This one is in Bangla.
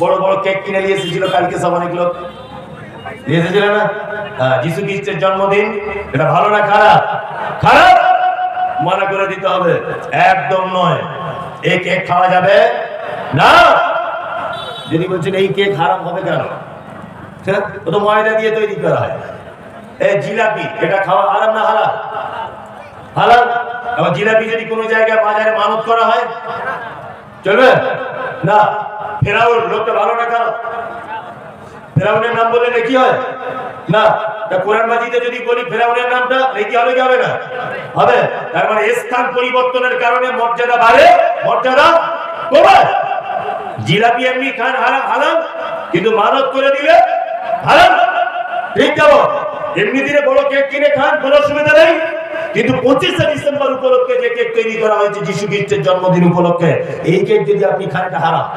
বড় বড় কেক কিনে নিয়ে এসেছিল কালকে সব অনেক লোক নিয়ে এসেছিল না। যিশু খ্রিস্টের জন্মদিন, এটা ভালো না খারাপ? খারাপ, মানা করে দিতে হবে, একদম নয়। এই কেক খাওয়া যাবে না। যদি বলছেন এই কেক হারাম হবে কেন, ও তো ময়দা দিয়ে তৈরি করা হয়। এই জিলাপি, এটা খাওয়া হারাম না হালাল? হালাল। আবার জিলাপি যদি কোনো জায়গায় বাজারে মানত করা হয় চলবে না। ফেরাউন লোকটা ভালো না খারাপ? ফেরাউনের নাম বললে নাকি হয় না? কোরআন মাজিদে যদি বলি ফেরাউনের নামটা, নাকি হবে কি হবে না? হবে। তার মানে স্থান পরিবর্তনের কারণে মর্যাদা বাড়ে, মর্যাদা কমে। জিলাপি এমনি খান হারাম, কিন্তু মানত করে দিলে হারাম। ঠিক যাবো, এমনি দিনে বড় কেক কিনে খান, কোনো অসুবিধা নেই। কিন্তু 25শে ডিসেম্বর উপলক্ষে যে কেক তৈরি করা হয়েছে যিশু খ্রিস্টের জন্মদিন উপলক্ষে, এই কেক যদি আপনি খান, এটা হারাম।